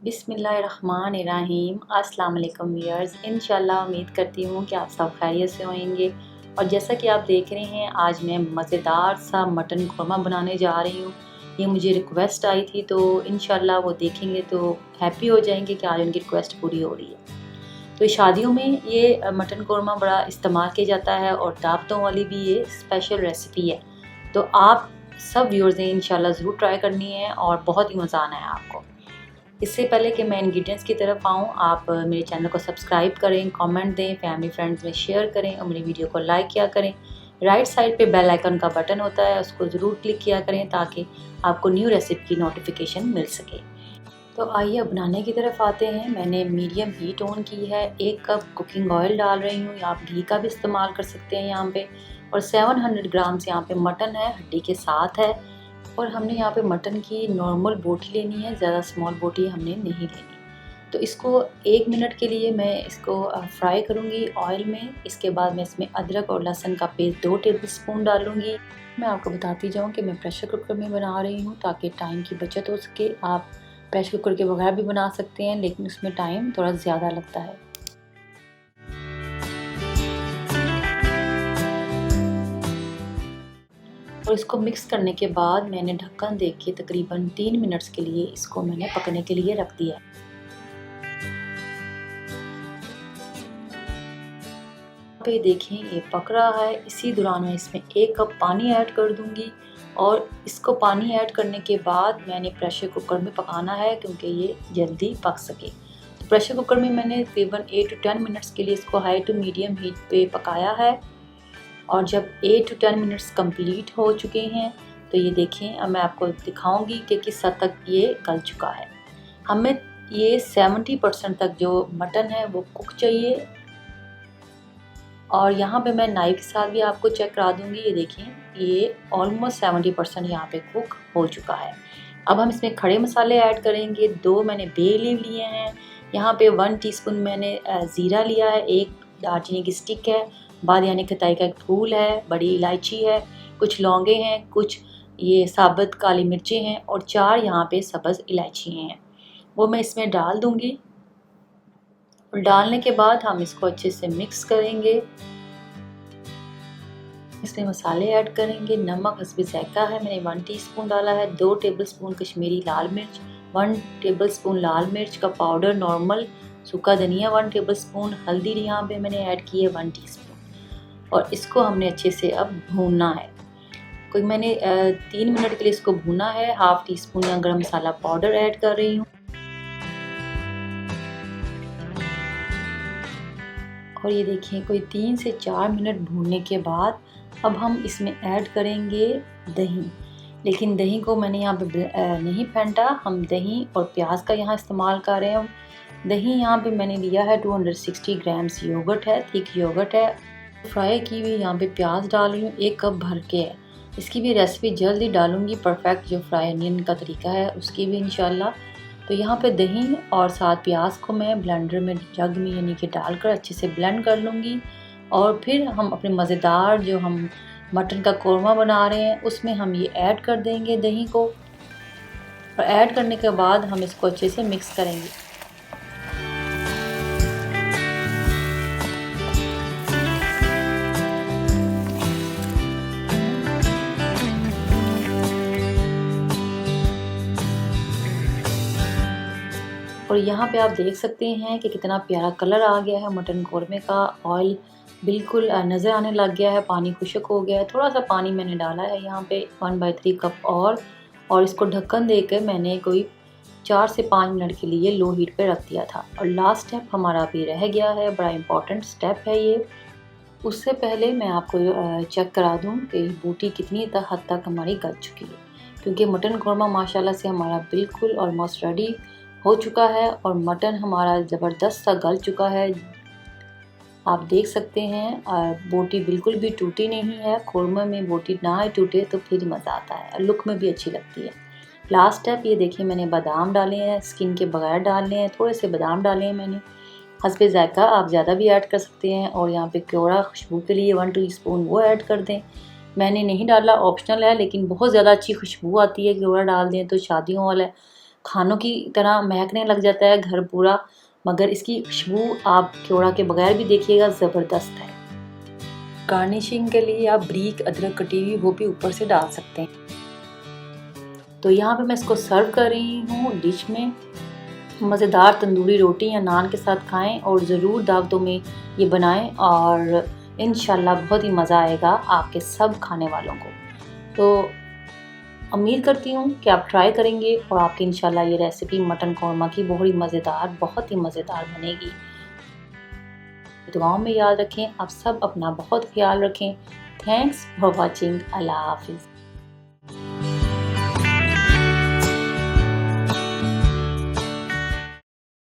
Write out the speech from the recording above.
बिस्मिल्लाहिर्रहमानिर्रहीम। अस्सलाम वालेकुम व्यूअर्स। इंशाल्लाह उम्मीद करती हूँ कि आप सब खैरियत से होंगे। और जैसा कि आप देख रहे हैं, आज मैं मज़ेदार सा मटन क़ोरमा बनाने जा रही हूँ। ये मुझे रिक्वेस्ट आई थी, तो इंशाल्लाह वो देखेंगे तो हैप्पी हो जाएंगे कि आज उनकी रिक्वेस्ट पूरी हो रही है। तो शादियों में ये मटन क़ोरमा बड़ा इस्तेमाल किया जाता है और दावतों वाली भी ये स्पेशल रेसिपी है। तो आप सब व्यूअर्स ने इंशाल्लाह ज़रूर ट्राई करनी है और बहुत ही मज़ा आना है आपको। इससे पहले कि मैं इंग्रेडिएंट्स की तरफ आऊँ, आप मेरे चैनल को सब्सक्राइब करें, कमेंट दें, फैमिली फ्रेंड्स में शेयर करें और मेरी वीडियो को लाइक किया करें। राइट साइड पे बेल आइकन का बटन होता है, उसको ज़रूर क्लिक किया करें ताकि आपको न्यू रेसिपी की नोटिफिकेशन मिल सके। तो आइए अब बनाने की तरफ आते हैं। मैंने मीडियम हीट ऑन की है। 1 कप कुकिंग ऑयल डाल रही हूँ, आप घी का भी इस्तेमाल कर सकते हैं यहाँ पे। और 700 ग्राम से यहाँ पे मटन है, हड्डी के साथ है। और हमने यहाँ पे मटन की नॉर्मल बोटी लेनी है, ज़्यादा स्मॉल बोटी हमने नहीं लेनी। तो इसको 1 मिनट के लिए मैं इसको फ्राई करूँगी ऑयल में। इसके बाद मैं इसमें अदरक और लहसुन का पेस्ट 2 टेबलस्पून डालूँगी। मैं आपको बताती जाऊँ कि मैं प्रेशर कुकर में बना रही हूँ ताकि टाइम की बचत हो सके। आप प्रेशर कुकर के बगैर भी बना सकते हैं, लेकिन उसमें टाइम थोड़ा ज़्यादा लगता है। और इसको मिक्स करने के बाद मैंने ढक्कन देख के तकरीबन 3 मिनट्स के लिए इसको मैंने पकने के लिए रख दिया। पे देखें ये पक रहा है। इसी दौरान मैं इसमें 1 कप पानी ऐड कर दूंगी और इसको पानी ऐड करने के बाद मैंने प्रेशर कुकर में पकाना है क्योंकि ये जल्दी पक सके। तो प्रेशर कुकर में मैंने तकरीबन 8 to 10 मिनट्स के लिए इसको हाई टू मीडियम हीट पे पकाया है। और जब 8 to 10 मिनट्स कंप्लीट हो चुके हैं तो ये देखें, अब मैं आपको दिखाऊंगी कि किस हद तक ये गल चुका है। हमें ये 70% तक जो मटन है वो कुक चाहिए। और यहाँ पे मैं नाइफ के साथ भी आपको चेक करा दूंगी। ये देखें, ये ऑलमोस्ट 70% यहाँ पे कुक हो चुका है। अब हम इसमें खड़े मसाले ऐड करेंगे। 2 मैंने बे लीव लिए हैं। यहाँ पे 1 टीस्पून मैंने ज़ीरा लिया है, 1 दालचीनी की स्टिक है, बादियानी खताई का एक फूल है, बड़ी इलायची है, कुछ लौंगे हैं, कुछ ये साबुत काली मिर्चें हैं और 4 यहाँ पे सब्ज़ इलायची हैं। वो मैं इसमें डाल दूँगी। और डालने के बाद हम इसको अच्छे से मिक्स करेंगे। इसमें मसाले ऐड करेंगे। नमक हस्बे ज़ायक़ा है, मैंने 1 टीस्पून डाला है। 2 टेबलस्पून कश्मीरी लाल मिर्च, 1 टेबलस्पून लाल मिर्च का पाउडर नॉर्मल, सूखा धनिया 1 टेबलस्पून, हल्दी यहाँ पे मैंने ऐड की है 1 टीस्पून। और इसको हमने अच्छे से अब भूनना है। कोई मैंने 3 मिनट के लिए इसको भूना है। हाफ़ टीस्पून या गरम मसाला पाउडर ऐड कर रही हूँ। और ये देखिए, कोई 3 से 4 मिनट भूनने के बाद अब हम इसमें ऐड करेंगे दही। लेकिन दही को मैंने यहाँ पे नहीं फेंटा, हम दही और प्याज का यहाँ इस्तेमाल कर रहे हैं। दही यहाँ पे मैंने लिया है 260 ग्राम्स योगर्ट है, थिक योगर्ट है। फ्राई की हुई यहाँ पे प्याज डाल रही हूँ, 1 कप भर के है। इसकी भी रेसिपी जल्द ही डालूँगी, परफेक्ट जो फ्राई अनियन का तरीका है उसकी भी इंशाल्लाह। तो यहाँ पे दही और साथ प्याज को मैं ब्लेंडर में जग में यानी कि डालकर अच्छे से ब्लेंड कर लूँगी। और फिर हम अपने मज़ेदार जो हम मटन का क़ोरमा बना रहे हैं उसमें हम ये ऐड कर देंगे दही को। और ऐड करने के बाद हम इसको अच्छे से मिक्स करेंगे। और यहाँ पे आप देख सकते हैं कि कितना प्यारा कलर आ गया है मटन क़ोरमे का। ऑयल बिल्कुल नज़र आने लग गया है, पानी खुश्क हो गया है। थोड़ा सा पानी मैंने डाला है यहाँ पे 1/3 कप और इसको ढक्कन देकर मैंने कोई 4 से 5 मिनट के लिए लो हीट पे रख दिया था। और लास्ट स्टेप हमारा अभी रह गया है, बड़ा इम्पॉर्टेंट स्टेप है ये। उससे पहले मैं आपको चेक करा दूँ कि बोटी कितनी हद तक हमारी गल चुकी है, क्योंकि मटन क़ोरमा माशाल्लाह से हमारा बिल्कुल ऑलमोस्ट रेडी हो चुका है और मटन हमारा ज़बरदस्त सा गल चुका है। आप देख सकते हैं बोटी बिल्कुल भी टूटी नहीं है। क़ोरमे में बोटी ना टूटे तो फिर मज़ा आता है, लुक में भी अच्छी लगती है। लास्ट स्टेप ये देखिए, मैंने बादाम डाले हैं, स्किन के बगैर डालने हैं, थोड़े से बादाम डाले हैं मैंने। हस्बे ज़ायक़ा आप ज़्यादा भी ऐड कर सकते हैं। और यहाँ पे क्योड़ा खुशबू के लिए 1 टीस्पून वो ऐड कर दें। मैंने नहीं डाला, ऑप्शनल है, लेकिन बहुत ज़्यादा अच्छी खुशबू आती है। क्योड़ा डाल दें तो शादियों वाला खानों की तरह महकने लग जाता है घर पूरा, मगर इसकी खुशबू आप केवड़ा के बगैर भी देखिएगा ज़बरदस्त है। गार्निशिंग के लिए आप बारीक अदरक कटी हुई वो भी ऊपर से डाल सकते हैं। तो यहाँ पे मैं इसको सर्व कर रही हूँ डिश में। मज़ेदार तंदूरी रोटी या नान के साथ खाएं और ज़रूर दावतों में ये बनाएं और इंशाल्लाह बहुत ही मज़ा आएगा आपके सब खाने वालों को। तो उम्मीद करती हूँ कि आप ट्राई करेंगे और आपकी इंशाल्लाह ये रेसिपी मटन कौरमा की बहुत ही मज़ेदार बनेगी। दुआओं में याद रखें। आप सब अपना बहुत ख्याल रखें। Thanks for watching. अल्लाह हाफिज़।